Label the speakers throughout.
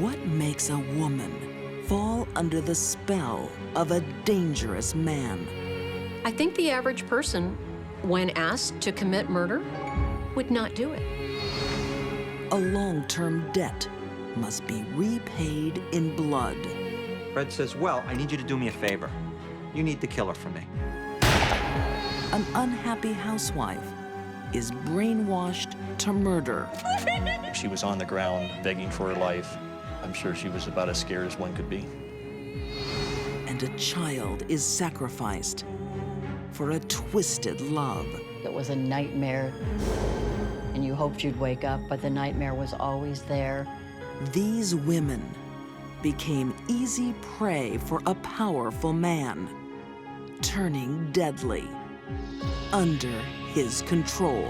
Speaker 1: What makes a woman fall under the spell of a dangerous man?
Speaker 2: I think the average person, when asked to commit murder, would not do it.
Speaker 1: A long-term debt must be repaid in blood.
Speaker 3: Fred says, well, I need you to do me a favor. You need to kill her for me.
Speaker 1: An unhappy housewife is brainwashed to murder.
Speaker 4: She was on the ground begging for her life. I'm sure she was about as scared as one could be.
Speaker 1: And a child is sacrificed for a twisted love.
Speaker 5: It was a nightmare, and you hoped you'd wake up, but the nightmare was always there.
Speaker 1: These women became easy prey for a powerful man, turning deadly under his control.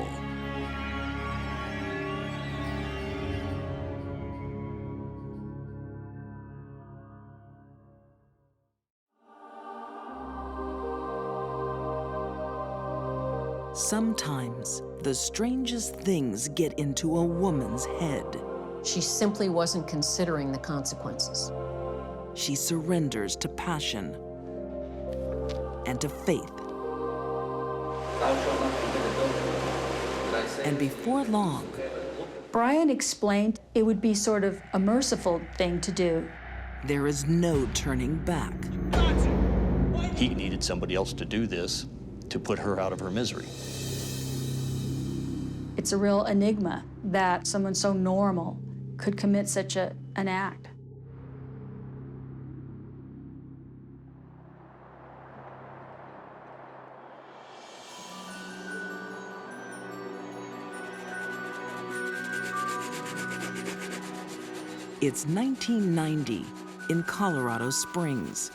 Speaker 1: Sometimes the strangest things get into a woman's head.
Speaker 2: She simply wasn't considering the consequences.
Speaker 1: She surrenders to passion and to faith. And before long,
Speaker 6: Brian explained it would be sort of a merciful thing to do.
Speaker 1: there is no turning back.
Speaker 4: He needed somebody else to do this, to put her out of her misery.
Speaker 6: It's a real enigma that someone so normal could commit such an act.
Speaker 1: It's 1990 in Colorado Springs.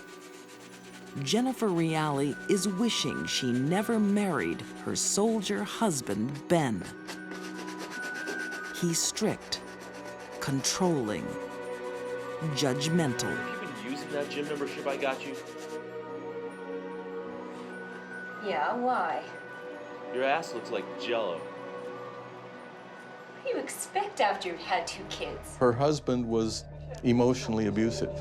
Speaker 1: Jennifer Reali is wishing she never married her soldier husband, Ben. He's strict, controlling, judgmental.
Speaker 7: Have you been using that gym membership I got you?
Speaker 8: Yeah, why?
Speaker 7: Your ass looks like Jell-O.
Speaker 8: What do you expect after you've had 2 kids?
Speaker 9: Her husband was emotionally abusive,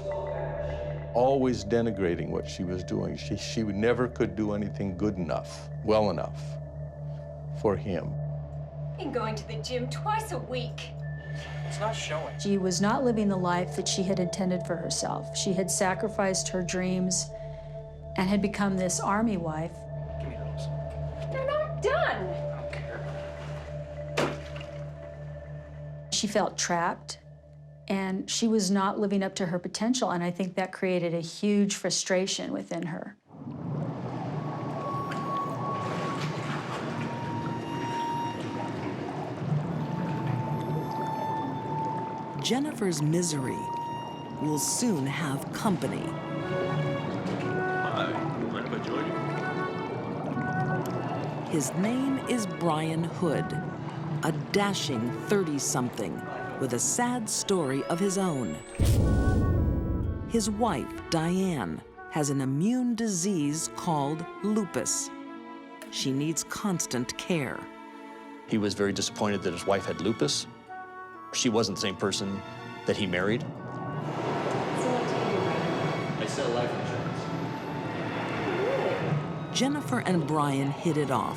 Speaker 9: always denigrating what she was doing. She never could do anything good enough, well enough for him.
Speaker 8: And going to the gym twice a week.
Speaker 7: It's not showing.
Speaker 6: She was not living the life that she had intended for herself. She had sacrificed her dreams and had become this army wife.
Speaker 7: Give me those.
Speaker 8: They're not done.
Speaker 7: I don't care.
Speaker 6: She felt trapped, and she was not living up to her potential, and I think that created a huge frustration within her.
Speaker 1: Jennifer's misery will soon have company.
Speaker 7: Hi, mind if I join you?
Speaker 1: His name is Brian Hood, a dashing 30-something with a sad story of his own. His wife, Diane, has an immune disease called lupus. She needs constant care.
Speaker 4: He was very disappointed that his wife had lupus. She wasn't the same person that he married.
Speaker 7: I sell life insurance.
Speaker 1: Jennifer and Brian hit it off.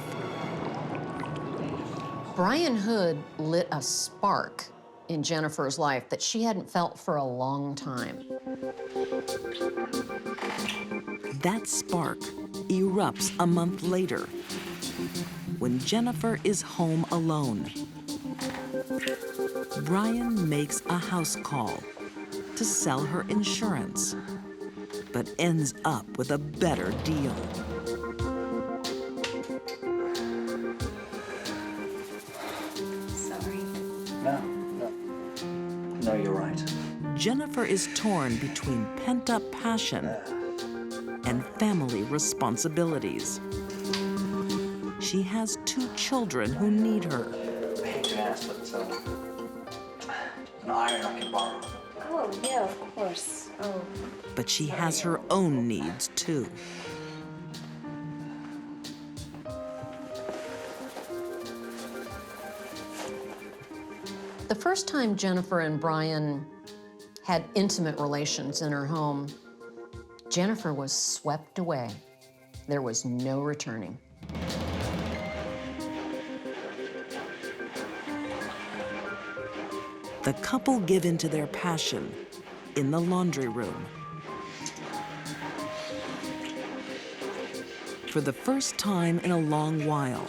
Speaker 2: Brian Hood lit a spark in Jennifer's life that she hadn't felt for a long time.
Speaker 1: That spark erupts a month later when Jennifer is home alone. Brian makes a house call to sell her insurance, but ends up with a better deal.
Speaker 8: Sorry.
Speaker 10: No, you're right.
Speaker 1: Jennifer is torn between pent-up passion and family responsibilities. She has 2 children who need her.
Speaker 10: I hate to ask, but an iron I can borrow.
Speaker 8: Oh, yeah, of course. Oh.
Speaker 1: But she has her own needs, too.
Speaker 2: The first time Jennifer and Brian had intimate relations in her home, Jennifer was swept away. There was no returning.
Speaker 1: The couple give in to their passion in the laundry room. For the first time in a long while,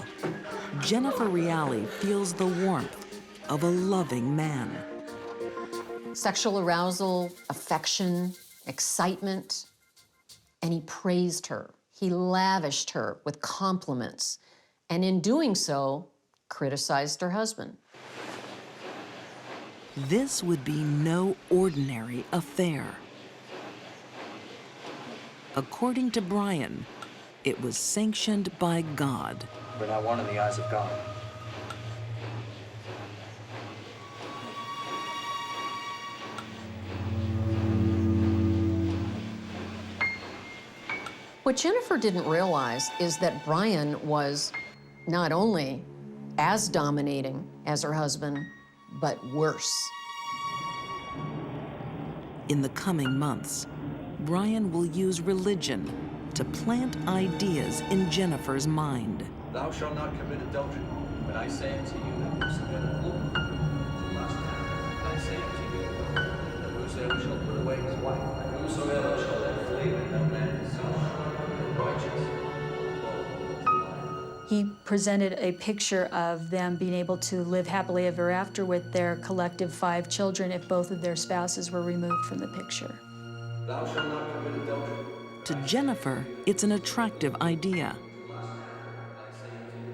Speaker 1: Jennifer Reali feels the warmth of a loving man.
Speaker 2: Sexual arousal, affection, excitement, and he praised her. He lavished her with compliments, and in doing so, criticized her husband.
Speaker 1: This would be no ordinary affair. According to Brian, it was sanctioned by God.
Speaker 10: We're not one in the eyes of God.
Speaker 2: What Jennifer didn't realize is that Brian was not only as dominating as her husband, but worse.
Speaker 1: In the coming months, Brian will use religion to plant ideas in Jennifer's mind.
Speaker 10: Thou shalt not commit adultery. But I say unto you that whosoever will lust after, I say unto you that whosoever shall put away his wife, and whosoever shall let flee with no man his son, righteous.
Speaker 6: He presented a picture of them being able to live happily ever after with their collective 5 children if both of their spouses were removed from the picture.
Speaker 10: Thou shalt not commit adultery.
Speaker 1: To Jennifer, it's an attractive idea.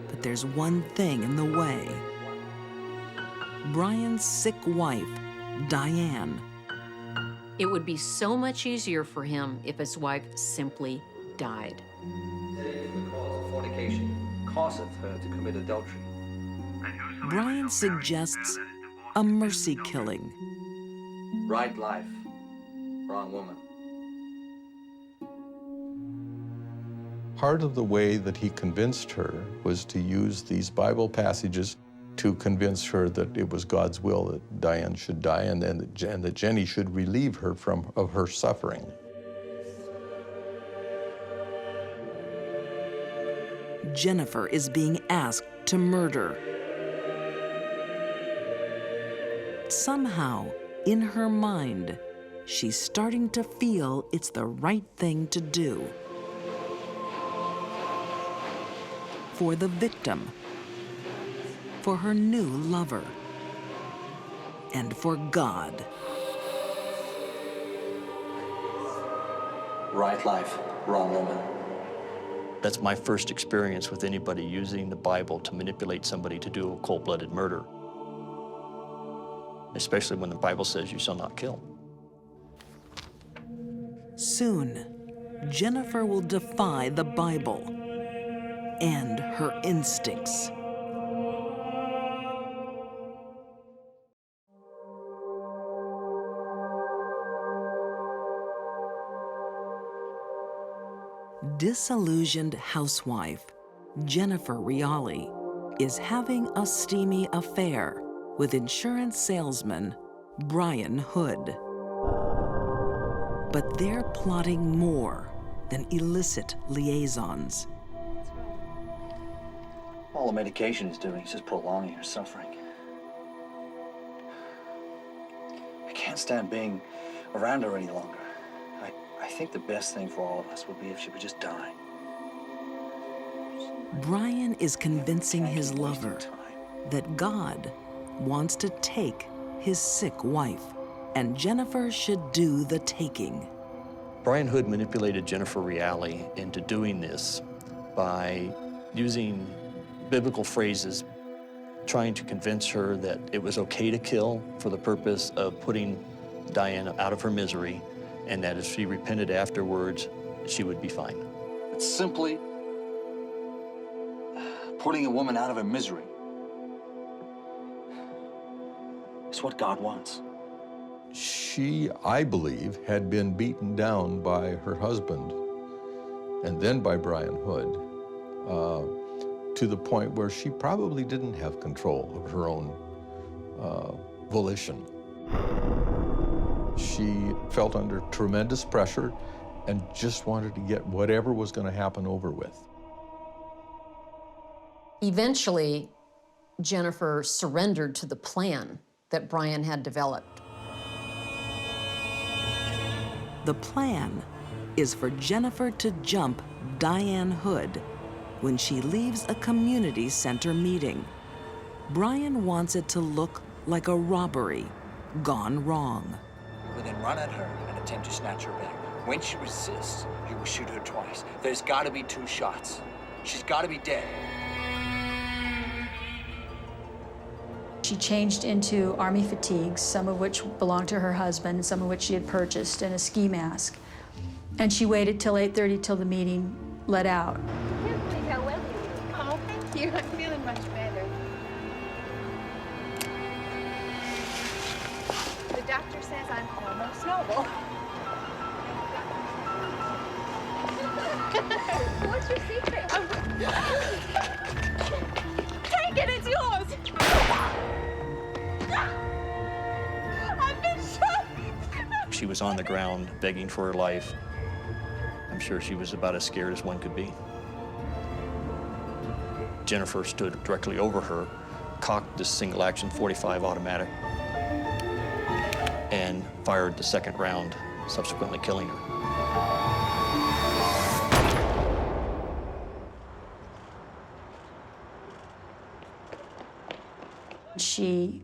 Speaker 1: But there's one thing in the way. Brian's sick wife, Diane.
Speaker 2: It would be so much easier for him if his wife simply died.
Speaker 10: If the cause of fornication causeth her to commit adultery.
Speaker 1: Brian suggests a mercy killing.
Speaker 10: Right life, wrong woman.
Speaker 9: Part of the way that he convinced her was to use these Bible passages to convince her that it was God's will that Diane should die and that Jenny should relieve her of her suffering.
Speaker 1: Jennifer is being asked to murder. Somehow, in her mind, she's starting to feel it's the right thing to do. For the victim, for her new lover, and for God.
Speaker 10: Right life, wrong woman.
Speaker 4: That's my first experience with anybody using the Bible to manipulate somebody to do a cold-blooded murder. Especially when the Bible says you shall not kill.
Speaker 1: Soon, Jennifer will defy the Bible and her instincts. Disillusioned housewife Jennifer Reali is having a steamy affair with insurance salesman Brian Hood. But they're plotting more than illicit liaisons.
Speaker 10: All the medication is doing is just prolonging her suffering. I can't stand being around her any longer. I think the best thing for all of us would be if she would just die.
Speaker 1: Brian is convincing his lover that God wants to take his sick wife, and Jennifer should do the taking.
Speaker 4: Brian Hood manipulated Jennifer Reali into doing this by using biblical phrases, trying to convince her that it was okay to kill for the purpose of putting Diane out of her misery, and that if she repented afterwards, she would be fine.
Speaker 10: It's simply putting a woman out of her misery. It's what God wants.
Speaker 9: She, I believe, had been beaten down by her husband and then by Brian Hood to the point where she probably didn't have control of her own volition. She felt under tremendous pressure and just wanted to get whatever was going to happen over with.
Speaker 2: Eventually, Jennifer surrendered to the plan that Brian had developed.
Speaker 1: The plan is for Jennifer to jump Diane Hood when she leaves a community center meeting. Brian wants it to look like a robbery gone wrong.
Speaker 10: You will then run at her and attempt to snatch her back. When she resists, you will shoot her twice. There's got to be 2 shots. She's got to be dead.
Speaker 6: She changed into army fatigues, some of which belonged to her husband, some of which she had purchased, and a ski mask. And she waited till 8:30 till the meeting let out.
Speaker 8: I can't believe how well you look. Oh, thank you. I'm feeling much better. The doctor says I'm almost normal. What's your secret? Take it, it's yours. I've been shot.
Speaker 4: She was on the ground begging for her life. I'm sure she was about as scared as one could be. Jennifer stood directly over her, cocked this single-action .45 automatic, and fired the second round, subsequently killing her.
Speaker 6: She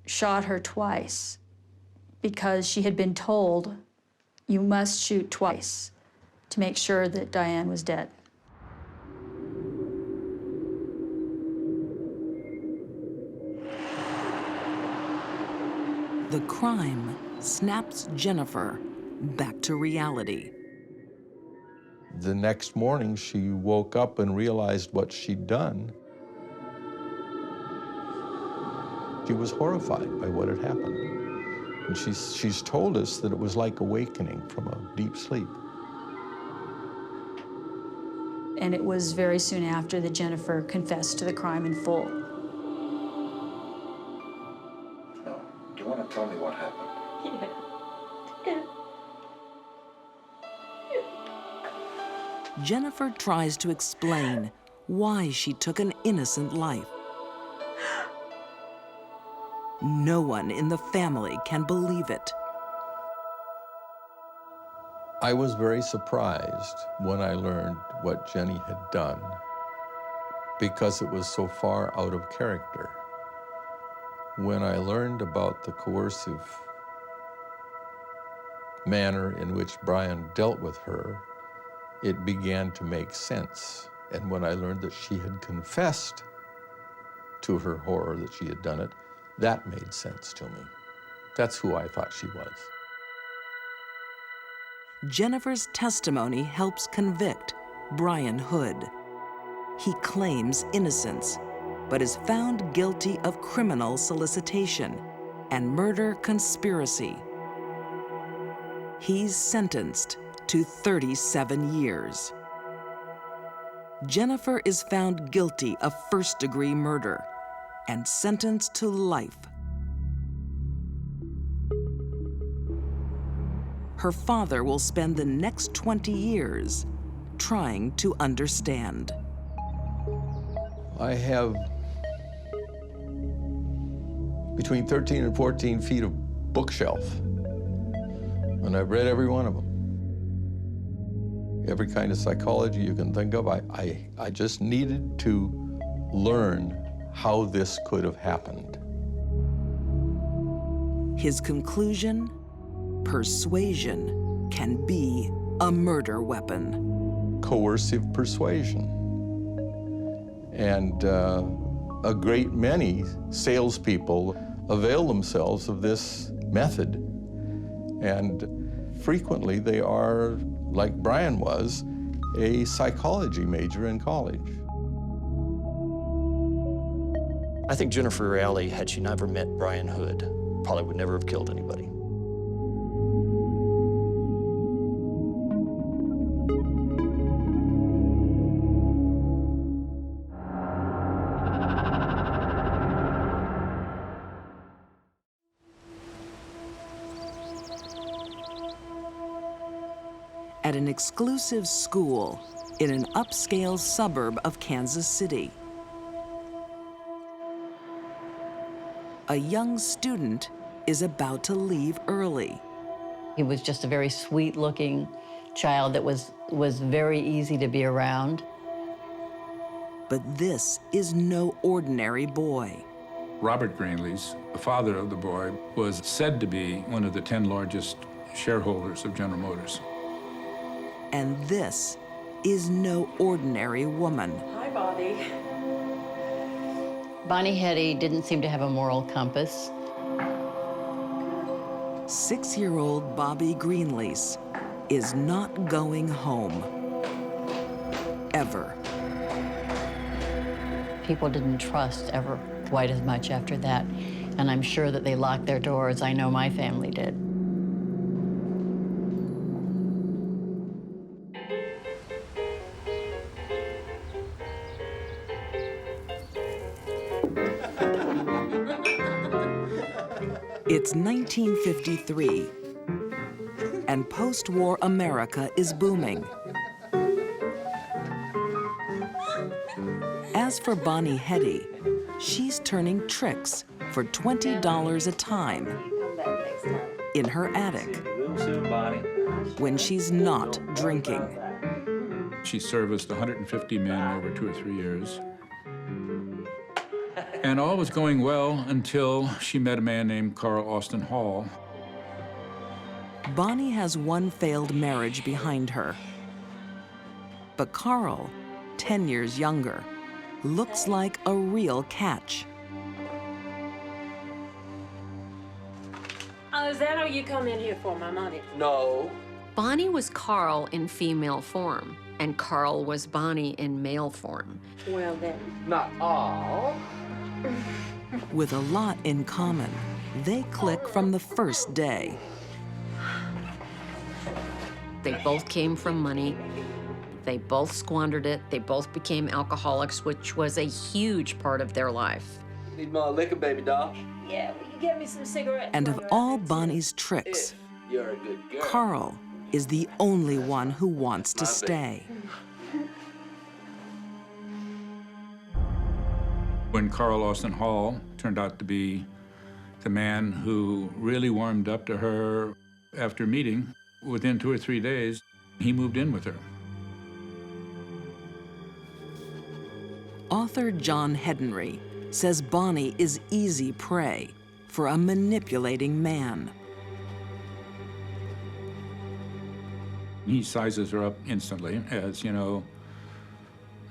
Speaker 6: shot her twice because she had been told, you must shoot twice to make sure that Diane was dead.
Speaker 1: The crime snaps Jennifer back to reality.
Speaker 9: The next morning, she woke up and realized what she'd done. She was horrified by what had happened. And she's told us that it was like awakening from a deep sleep.
Speaker 6: And it was very soon after that Jennifer confessed to the crime in full.
Speaker 10: No. Do you want to tell me what happened?
Speaker 1: Jennifer tries to explain why she took an innocent life. No one in the family can believe it.
Speaker 9: I was very surprised when I learned what Jenny had done because it was so far out of character. When I learned about the coercive manner in which Brian dealt with her, it began to make sense. And when I learned that she had confessed to her horror that she had done it, that made sense to me. That's who I thought she was.
Speaker 1: Jennifer's testimony helps convict Brian Hood. He claims innocence, but is found guilty of criminal solicitation and murder conspiracy. He's sentenced to 37 years. Jennifer is found guilty of first-degree murder and sentenced to life. Her father will spend the next 20 years trying to understand.
Speaker 9: I have between 13 and 14 feet of bookshelf, and I've read every one of them. Every kind of psychology you can think of. I just needed to learn how this could have happened.
Speaker 1: His conclusion: persuasion can be a murder weapon.
Speaker 9: Coercive persuasion. And a great many salespeople avail themselves of this method. And frequently they are, like Brian was, a psychology major in college.
Speaker 4: I think Jennifer Reali, had she never met Brian Hood, probably would never have killed anybody.
Speaker 1: at an exclusive school in an upscale suburb of Kansas City. A young student is about to leave early.
Speaker 5: He was just a very sweet-looking child that was very easy to be around.
Speaker 1: But this is no ordinary boy.
Speaker 11: Robert Greenlease, the father of the boy, was said to be one of the 10 largest shareholders of General Motors.
Speaker 1: And this is no ordinary woman.
Speaker 12: Hi, Bobby.
Speaker 5: Bonnie Heady didn't seem to have a moral compass.
Speaker 1: 6-year-old Bobby Greenlease is not going home. Ever.
Speaker 5: People didn't trust ever quite as much after that, and I'm sure that they locked their doors. I know my family did.
Speaker 1: It's 1953, and post-war America is booming. As for Bonnie Heady, she's turning tricks for $20 a time in her attic when she's not drinking.
Speaker 11: She serviced 150 men over 2 or 3 years. And all was going well until she met a man named Carl Austin Hall.
Speaker 1: Bonnie has one failed marriage behind her. But Carl, 10 years younger, looks like a real catch.
Speaker 12: Oh, is that all you come in here for, my money?
Speaker 10: No.
Speaker 2: Bonnie was Carl in female form, and Carl was Bonnie in male form.
Speaker 12: Well, then.
Speaker 10: Not all.
Speaker 1: With a lot in common, they click from the first day.
Speaker 2: They both came from money. They both squandered it. They both became alcoholics, which was a huge part of their life.
Speaker 10: Need more liquor, baby doll?
Speaker 12: Yeah, will you get me some cigarettes?
Speaker 1: And of all Bonnie's tricks,
Speaker 10: You're a good girl.
Speaker 1: Carl is the only one who wants to stay.
Speaker 11: When Carl Austin Hall turned out to be the man who really warmed up to her after meeting, within 2 or 3 days, he moved in with her.
Speaker 1: Author John Henry says Bonnie is easy prey for a manipulating man.
Speaker 11: He sizes her up instantly as, you know,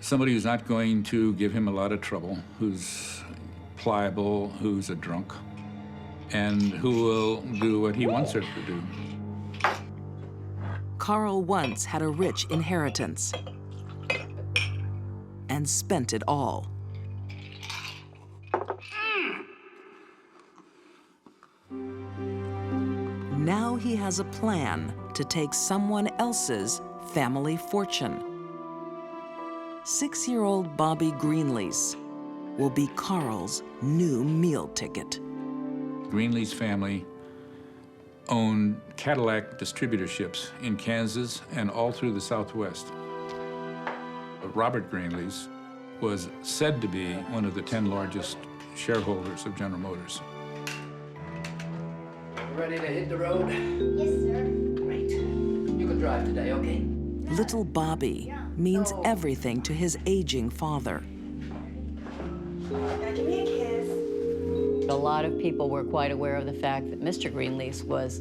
Speaker 11: somebody who's not going to give him a lot of trouble, who's pliable, who's a drunk, and who will do what he wants her to do.
Speaker 1: Carl once had a rich inheritance and spent it all. Now he has a plan to take someone else's family fortune. 6-year-old Bobby Greenlease will be Carl's new meal ticket.
Speaker 11: Greenlease family owned Cadillac distributorships in Kansas and all through the Southwest. Robert Greenlease was said to be one of the 10 largest shareholders of General Motors.
Speaker 10: Ready to hit the road?
Speaker 12: Yes, sir.
Speaker 10: Great. You can drive today, okay?
Speaker 1: Little Bobby means everything to his aging father.
Speaker 12: Now give me a kiss.
Speaker 5: A lot of people were quite aware of the fact that Mr. Greenlease was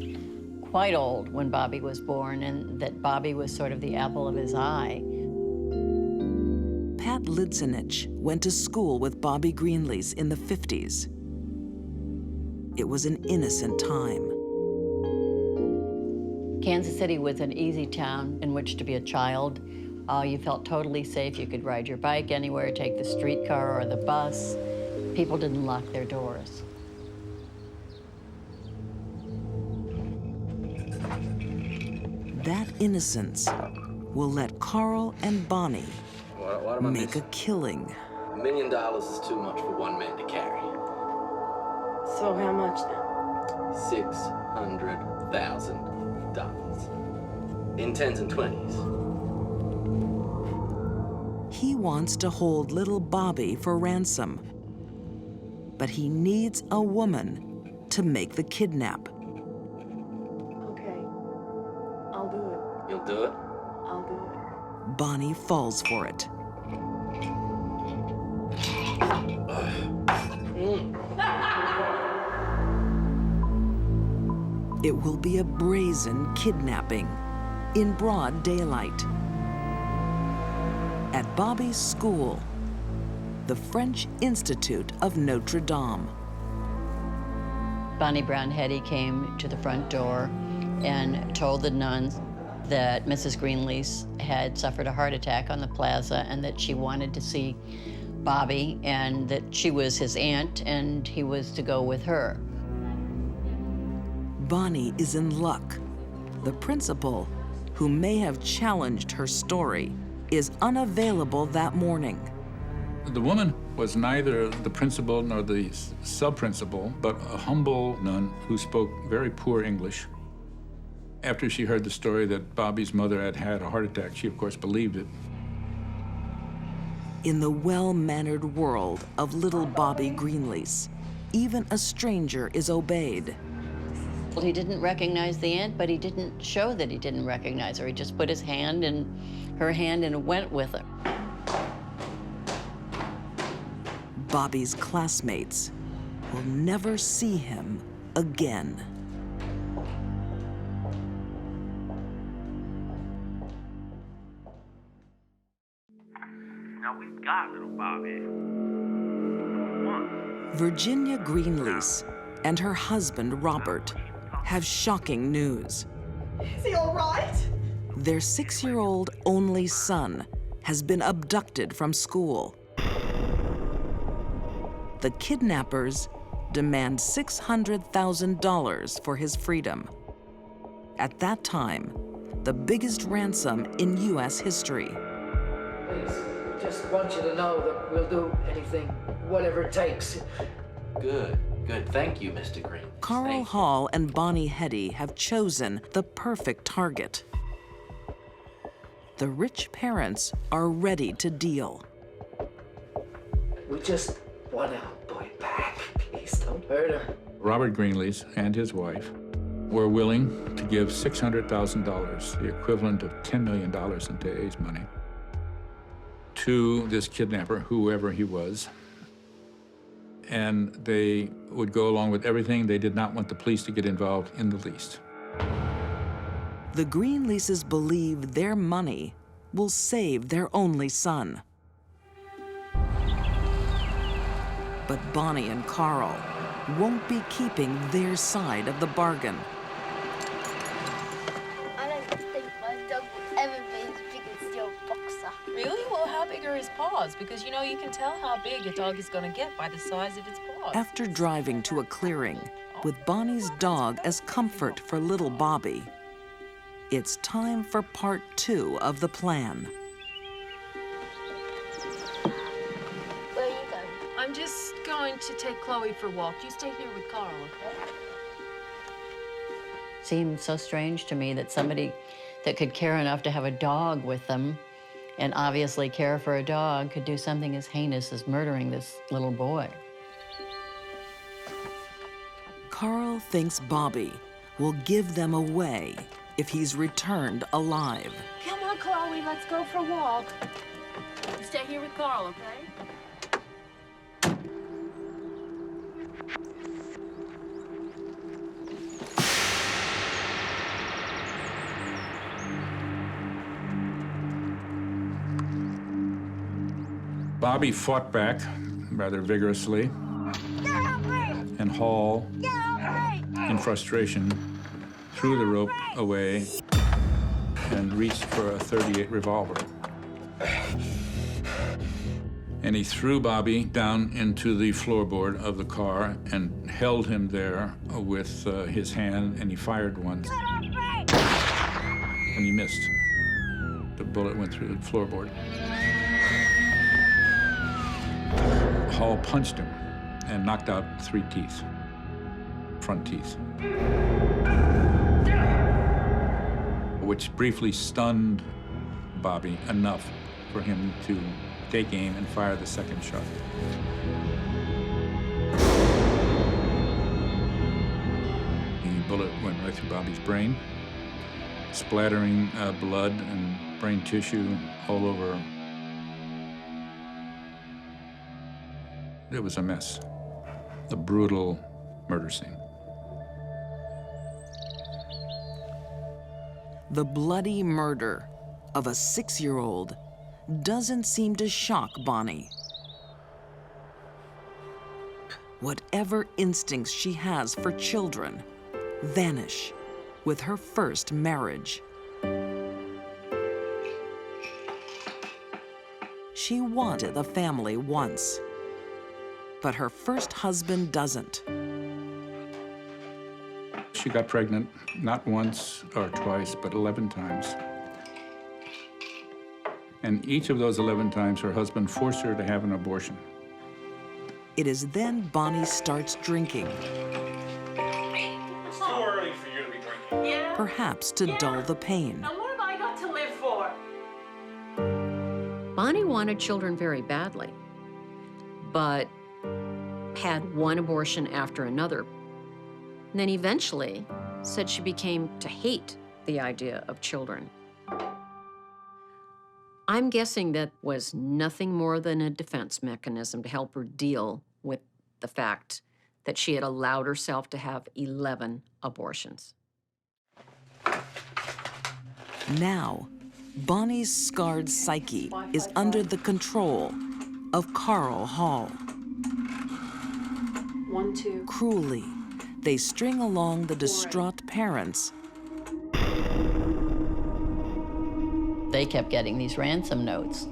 Speaker 5: quite old when Bobby was born, and that Bobby was sort of the apple of his eye.
Speaker 1: Pat Lidzenich went to school with Bobby Greenlease in the 50s. It was an innocent time.
Speaker 5: Kansas City was an easy town in which to be a child. You felt totally safe. You could ride your bike anywhere, take the streetcar or the bus. People didn't lock their doors.
Speaker 1: That innocence will let Carl and Bonnie
Speaker 10: What am I
Speaker 1: make
Speaker 10: missing?
Speaker 1: a killing.
Speaker 10: $1 million is too much for one man to carry.
Speaker 12: So how much now?
Speaker 10: $600,000. in 10s and 20s.
Speaker 1: He wants to hold little Bobby for ransom, but he needs a woman to make the kidnap.
Speaker 12: Okay. I'll do it.
Speaker 10: You'll do it?
Speaker 12: I'll do it.
Speaker 1: Bonnie falls for it. It will be a brazen kidnapping in broad daylight. At Bobby's school, the French Institute of Notre Dame.
Speaker 5: Bonnie Brown Heady came to the front door and told the nuns that Mrs. Greenlease had suffered a heart attack on the plaza and that she wanted to see Bobby and that she was his aunt and he was to go with her.
Speaker 1: Bonnie is in luck. The principal, who may have challenged her story, is unavailable that morning.
Speaker 11: The woman was neither the principal nor the sub-principal, but a humble nun who spoke very poor English. After she heard the story that Bobby's mother had had a heart attack, she of course believed it.
Speaker 1: In the well-mannered world of little Bobby Greenlease, even a stranger is obeyed.
Speaker 5: Well, he didn't recognize the aunt, but he didn't show that he didn't recognize her. He just put his hand in her hand and went with her.
Speaker 1: Bobby's classmates will never see him again.
Speaker 7: Now we've got little Bobby.
Speaker 1: Virginia Greenlease and her husband, Robert, have shocking news.
Speaker 12: Is he all right?
Speaker 1: Their 6-year-old only son has been abducted from school. The kidnappers demand $600,000 for his freedom. At that time, the biggest ransom in U.S. history.
Speaker 13: Please, just want you to know that we'll do anything, whatever it takes.
Speaker 10: Good, good. Thank you, Mr. Green.
Speaker 1: Carl Hall and Bonnie Heady have chosen the perfect target. The rich parents are ready to deal.
Speaker 13: We just want our boy back. Please don't hurt him.
Speaker 11: Robert Greenlease and his wife were willing to give $600,000, the equivalent of $10 million in today's money, to this kidnapper, whoever he was. And they would go along with everything. They did not want the police to get involved in the least.
Speaker 1: The Greenleases believe their money will save their only son. But Bonnie and Carl won't be keeping their side of the bargain.
Speaker 12: I don't think my dog will ever be as big as your boxer.
Speaker 14: Really? Well, how big are his paws? Because, you know, you can tell how big a dog is going to get by the size of its paws.
Speaker 1: After driving to a clearing, with Bonnie's dog as comfort for little Bobby, it's time for part 2 of the plan.
Speaker 12: Where are you going?
Speaker 14: I'm just going to take Chloe for a walk. You stay here with Carl, okay?
Speaker 5: Seemed so strange to me that somebody that could care enough to have a dog with them and obviously care for a dog could do something as heinous as murdering this little boy.
Speaker 1: Carl thinks Bobby will give them away if he's returned alive.
Speaker 14: Come on, Chloe, let's go for a walk. You stay here with Carl, okay?
Speaker 11: Bobby fought back rather vigorously, and Hall, in frustration, threw the rope away and reached for a .38 revolver. And he threw Bobby down into the floorboard of the car and held him there with his hand, and he fired once. And he missed. The bullet went through the floorboard. Hall punched him and knocked out 3 teeth, front teeth. which briefly stunned Bobby enough for him to take aim and fire the second shot. The bullet went right through Bobby's brain, splattering blood and brain tissue all over. It was a mess, a brutal murder scene.
Speaker 1: The bloody murder of a 6-year-old doesn't seem to shock Bonnie. Whatever instincts she has for children vanish with her first marriage. She wanted a family once, but her first husband doesn't.
Speaker 11: She got pregnant not once or twice, but 11 times. And each of those 11 times, her husband forced her to have an abortion.
Speaker 1: It is then Bonnie starts drinking.
Speaker 7: It's too early for you to be drinking.
Speaker 8: Yeah.
Speaker 1: Perhaps to dull the pain.
Speaker 8: And what have I got to live for?
Speaker 2: Bonnie wanted children very badly, but had one abortion after another. And then eventually said she became to hate the idea of children. I'm guessing that was nothing more than a defense mechanism to help her deal with the fact that she had allowed herself to have 11 abortions.
Speaker 1: Now, Bonnie's scarred psyche is under the control of Carl Hall.
Speaker 8: 1, 2.
Speaker 1: Cruelly, they string along the distraught parents.
Speaker 5: They kept getting these ransom notes.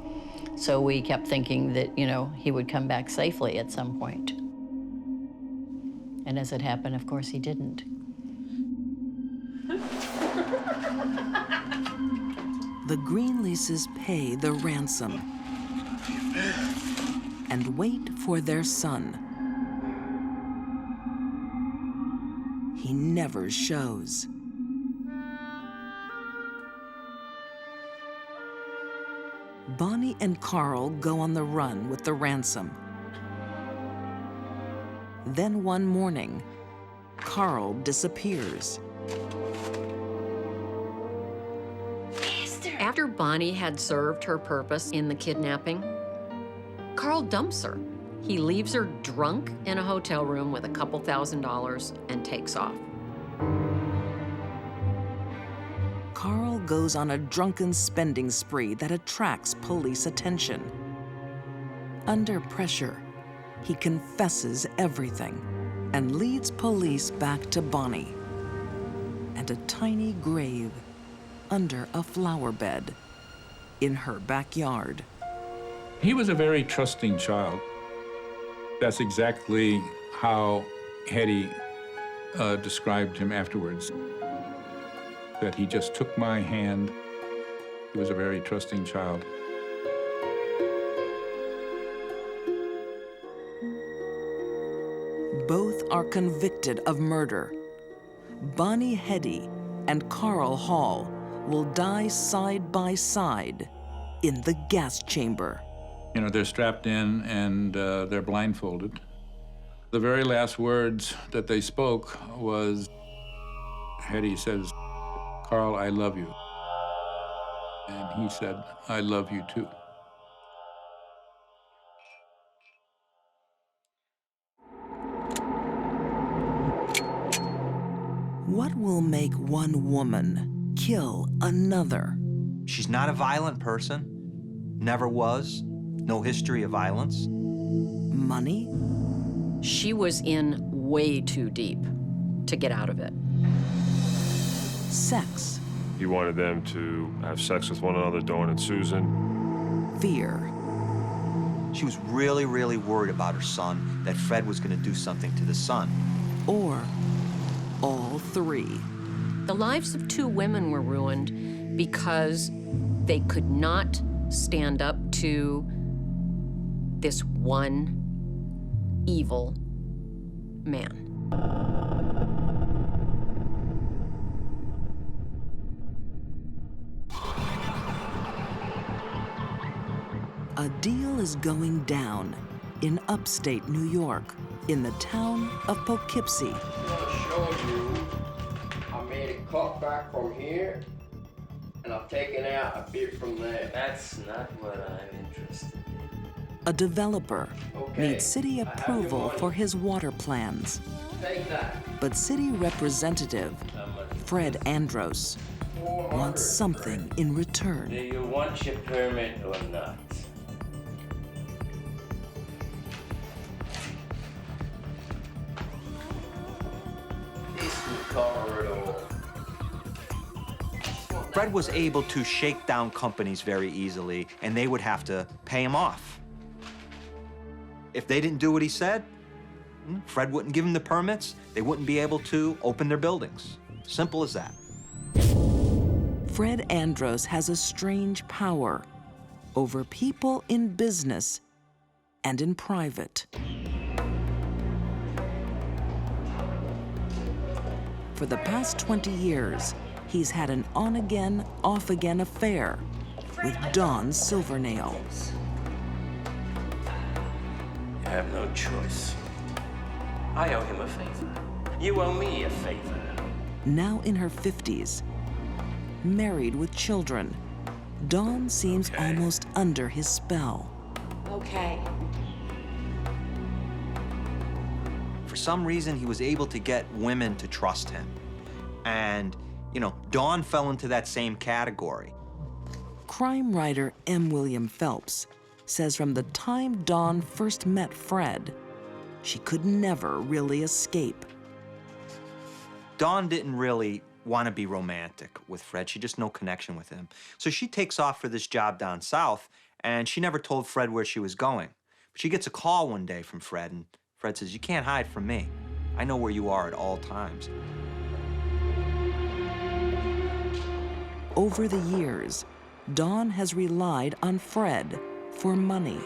Speaker 5: So we kept thinking that, you know, he would come back safely at some point. And as it happened, of course, he didn't.
Speaker 1: The Greenleases pay the ransom and wait for their son. He never shows. Bonnie and Carl go on the run with the ransom. Then one morning, Carl disappears.
Speaker 2: After Bonnie had served her purpose in the kidnapping, Carl dumps her. He leaves her drunk in a hotel room with a couple $1,000s and takes off.
Speaker 1: Carl goes on a drunken spending spree that attracts police attention. Under pressure, he confesses everything and leads police back to Bonnie and a tiny grave under a flower bed in her backyard.
Speaker 11: He was a very trusting child. That's exactly how Heady described him afterwards. That he just took my hand. He was a very trusting child.
Speaker 1: Both are convicted of murder. Bonnie Heady and Carl Hall will die side by side in the gas chamber.
Speaker 11: You know, they're strapped in and they're blindfolded. The very last words that they spoke was, Heady says, "Carl, I love you." And he said, "I love you too."
Speaker 1: What will make one woman kill another?
Speaker 3: She's not a violent person, never was, no history of violence.
Speaker 1: Money?
Speaker 2: She was in way too deep to get out of it.
Speaker 1: Sex?
Speaker 15: He wanted them to have sex with one another, Dawn and Susan.
Speaker 1: Fear?
Speaker 3: She was really, really worried about her son, that Fred was going to do something to the son.
Speaker 1: Or all three?
Speaker 2: The lives of 2 women were ruined because they could not stand up to this one evil man.
Speaker 1: A deal is going down in upstate New York, in the town of Poughkeepsie.
Speaker 16: I'm gonna show you. I made a cut back from here, and I've taken out a bit from there.
Speaker 13: That's not what I'm interested in.
Speaker 1: A developer
Speaker 16: Okay,
Speaker 1: needs city
Speaker 16: I have your
Speaker 1: approval
Speaker 16: money.
Speaker 1: for his water plans.
Speaker 16: Take that.
Speaker 1: But city representative Fred Andros wants something in return.
Speaker 13: Do you want your permit or not?
Speaker 16: This will cover it all.
Speaker 3: Fred was able to shake down companies very easily, and they would have to pay him off. If they didn't do what he said, Fred wouldn't give them the permits. They wouldn't be able to open their buildings. Simple as that.
Speaker 1: Fred Andros has a strange power over people in business and in private. For the past 20 years, he's had an on-again, off-again affair with Dawn Silvernail.
Speaker 13: You have no choice. I owe him a favor. You owe me a favor.
Speaker 1: Now in her 50s, married with children, Dawn seems almost under his spell.
Speaker 8: Okay.
Speaker 3: For some reason, he was able to get women to trust him. And, you know, Dawn fell into that same category.
Speaker 1: Crime writer M. William Phelps says from the time Dawn first met Fred, she could never really escape.
Speaker 3: Dawn didn't really want to be romantic with Fred. She just no connection with him. So she takes off for this job down south, and she never told Fred where she was going. But she gets a call one day from Fred, and Fred says, "You can't hide from me. I know where you are at all times."
Speaker 1: Over the years, Dawn has relied on Fred for money.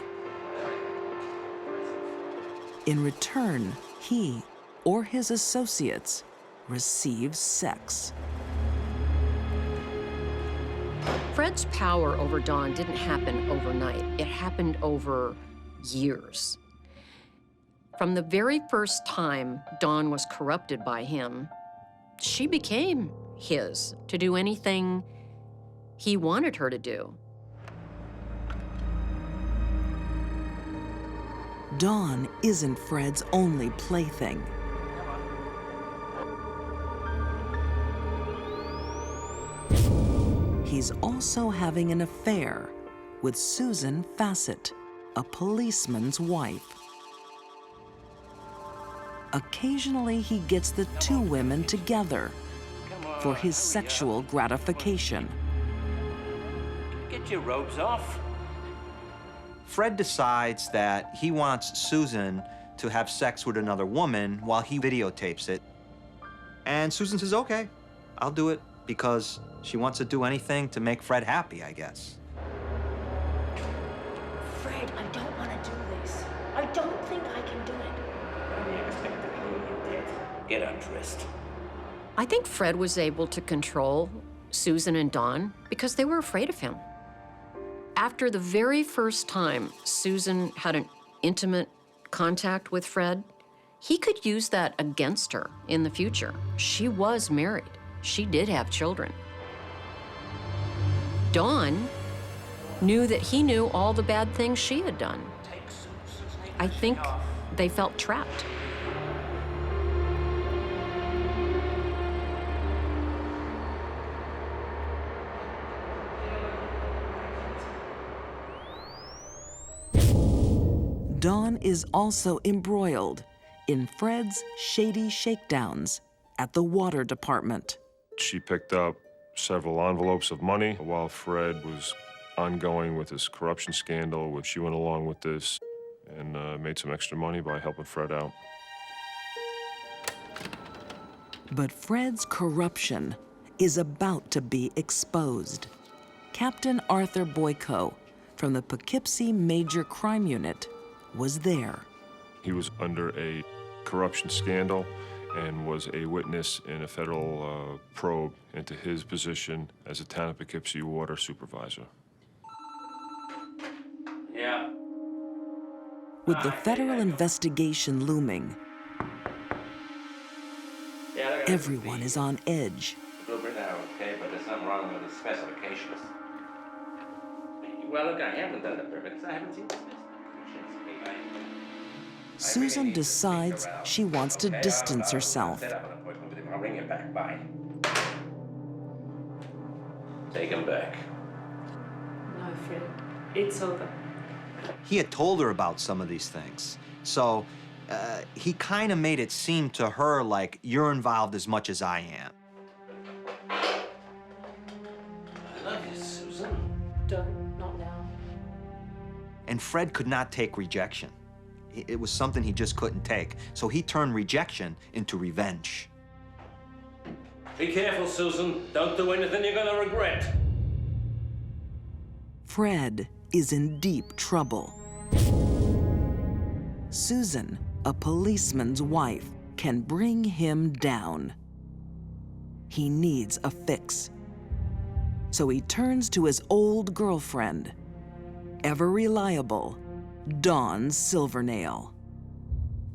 Speaker 1: In return, he or his associates receive sex.
Speaker 2: Fred's power over Dawn didn't happen overnight. It happened over years. From the very first time Dawn was corrupted by him, she became his to do anything he wanted her to do.
Speaker 1: Dawn isn't Fred's only plaything. He's also having an affair with Susan Fassett, a policeman's wife. Occasionally, he gets the two women together for his sexual gratification.
Speaker 13: Get your robes off.
Speaker 3: Fred decides that he wants Susan to have sex with another woman while he videotapes it. And Susan says, "Okay, I'll do it," because she wants to do anything to make Fred happy, I guess.
Speaker 8: Fred, I don't want to do this. I don't think I can do it.
Speaker 13: Get undressed.
Speaker 2: I think Fred was able to control Susan and Dawn because they were afraid of him. After the very first time Susan had an intimate contact with Fred, he could use that against her in the future. She was married. She did have children. Dawn knew that he knew all the bad things she had done. I think they felt trapped.
Speaker 1: Dawn is also embroiled in Fred's shady shakedowns at the water department.
Speaker 15: She picked up several envelopes of money while Fred was ongoing with his corruption scandal. She went along with this and made some extra money by helping Fred out.
Speaker 1: But Fred's corruption is about to be exposed. Captain Arthur Boyko from the Poughkeepsie Major Crime Unit was there.
Speaker 15: He was under a corruption scandal and was a witness in a federal probe into his position as a town of Poughkeepsie water supervisor.
Speaker 13: Yeah.
Speaker 1: With the federal investigation looming, everyone is on edge.
Speaker 17: Blueprint are okay, but there's something wrong with the specifications. Well, look, I haven't done the permit because I haven't seen the specifications.
Speaker 1: Susan decides she wants to distance herself.
Speaker 17: Set up an appointment with him. I'll ring you back. Bye. Take him back.
Speaker 14: No, Fred. It's over.
Speaker 3: He had told her about some of these things. So he kind of made it seem to her like you're involved as much as I am.
Speaker 17: I love you, Susan.
Speaker 14: Don't, not now.
Speaker 3: And Fred could not take rejection. It was something he just couldn't take. So he turned rejection into revenge.
Speaker 17: Be careful, Susan. Don't do anything you're gonna regret.
Speaker 1: Fred is in deep trouble. Susan, a policeman's wife, can bring him down. He needs a fix. So he turns to his old girlfriend, ever reliable, Dawn Silvernail.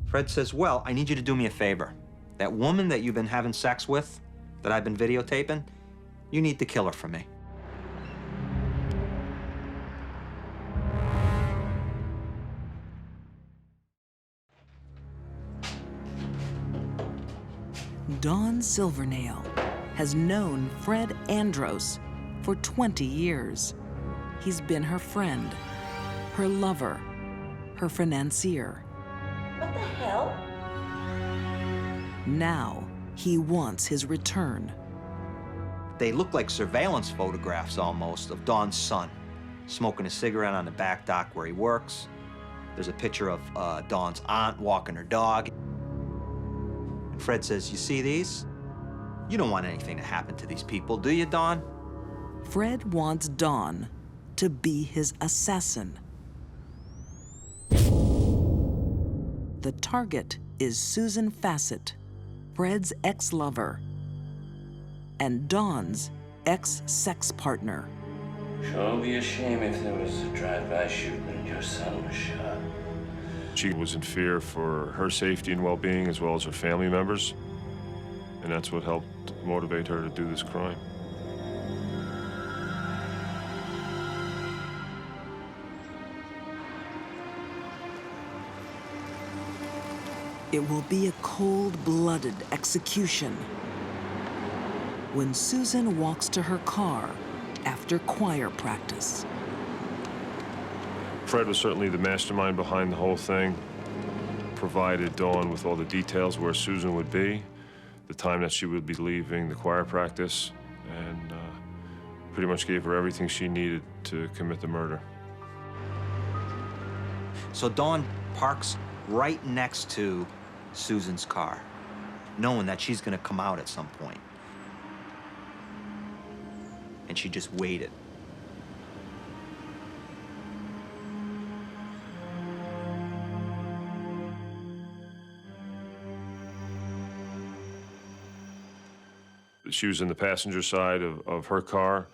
Speaker 3: Fred says, well, I need you to do me a favor. That woman that you've been having sex with, that I've been videotaping, you need to kill her for me.
Speaker 1: Dawn Silvernail has known Fred Andros for 20 years. He's been her friend, her lover, her financier.
Speaker 14: What the hell?
Speaker 1: Now he wants his return.
Speaker 3: They look like surveillance photographs almost of Dawn's son, smoking a cigarette on the back dock where he works. There's a picture of Dawn's aunt walking her dog. And Fred says, you see these? You don't want anything to happen to these people, do you, Dawn?
Speaker 1: Fred wants Dawn to be his assassin. The target is Susan Fassett, Fred's ex-lover, and Dawn's ex-sex partner.
Speaker 17: Sure would be a shame if there was a drive-by shooting and your son was shot.
Speaker 15: She was in fear for her safety and well-being as well as her family members, and that's what helped motivate her to do this crime.
Speaker 1: It will be a cold-blooded execution when Susan walks to her car after choir practice.
Speaker 15: Fred was certainly the mastermind behind the whole thing, provided Dawn with all the details where Susan would be, the time that she would be leaving the choir practice, and pretty much gave her everything she needed to commit the murder.
Speaker 3: So Dawn parks right next to Susan's car, knowing that she's gonna come out at some point. And she just waited.
Speaker 15: She was in the passenger side of her car.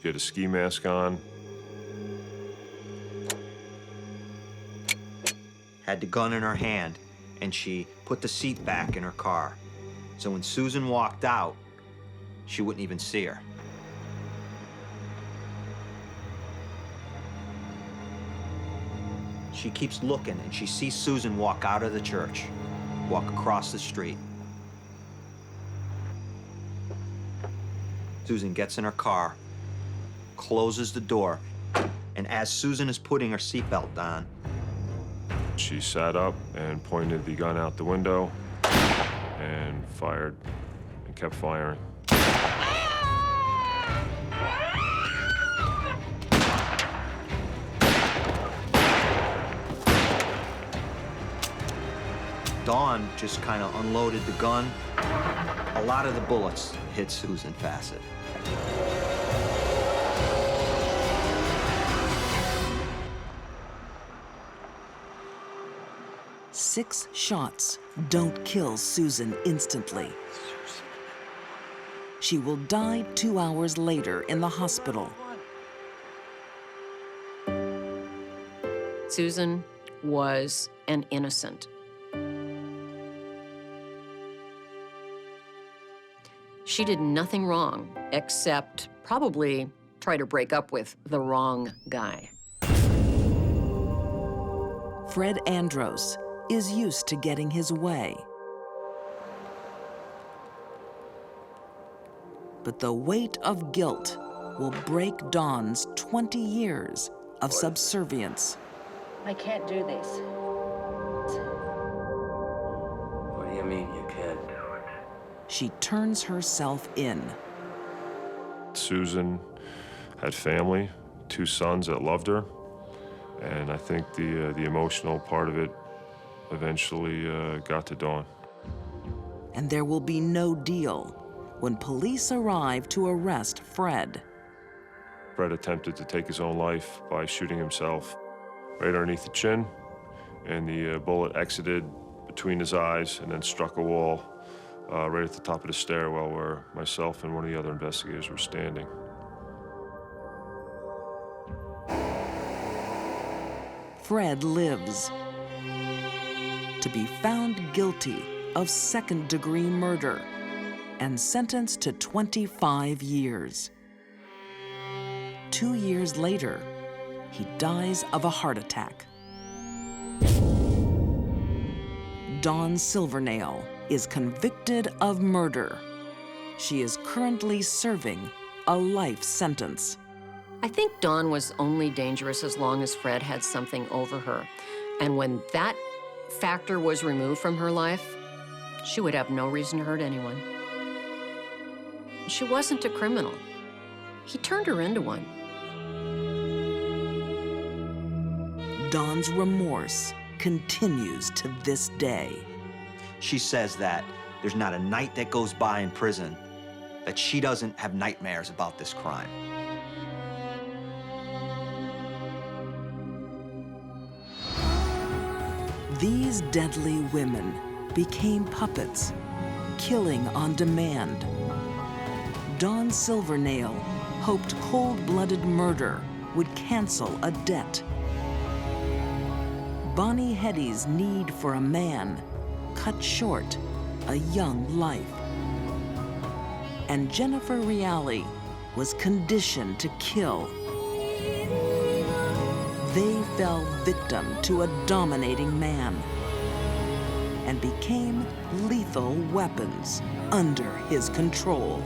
Speaker 15: She had a ski mask on.
Speaker 3: Had the gun in her hand, and she put the seat back in her car. So when Susan walked out, she wouldn't even see her. She keeps looking, and she sees Susan walk out of the church, walk across the street. Susan gets in her car, closes the door, and as Susan is putting her seatbelt on,
Speaker 15: She sat up and pointed the gun out the window and fired and kept firing.
Speaker 3: Dawn just kind of unloaded the gun. A lot of the bullets hit Susan Fassett.
Speaker 1: Six shots don't kill Susan instantly. She will die 2 hours later in the hospital.
Speaker 2: Susan was an innocent. She did nothing wrong except probably try to break up with the wrong guy.
Speaker 1: Fred Andros is used to getting his way. But the weight of guilt will break Dawn's 20 years of subservience.
Speaker 14: I can't do this.
Speaker 17: What do you mean you can't do it?
Speaker 1: She turns herself in.
Speaker 15: Susan had family, 2 sons that loved her, and I think the emotional part of it eventually got to Dawn.
Speaker 1: And there will be no deal when police arrive to arrest Fred.
Speaker 15: Fred attempted to take his own life by shooting himself right underneath the chin, and the bullet exited between his eyes and then struck a wall right at the top of the stairwell where myself and one of the other investigators were standing.
Speaker 1: Fred lives to be found guilty of second-degree murder and sentenced to 25 years. 2 years later, he dies of a heart attack. Dawn Silvernail is convicted of murder. She is currently serving a life sentence.
Speaker 2: I think Dawn was only dangerous as long as Fred had something over her. And when that factor was removed from her life, she would have no reason to hurt anyone. She wasn't a criminal. He turned her into one.
Speaker 1: Dawn's remorse continues to this day.
Speaker 3: She says that there's not a night that goes by in prison that she doesn't have nightmares about this crime.
Speaker 1: These deadly women became puppets, killing on demand. Dawn Silvernail hoped cold-blooded murder would cancel a debt. Bonnie Heady's need for a man cut short a young life. And Jennifer Reali was conditioned to kill. They fell victim to a dominating man and became lethal weapons under his control.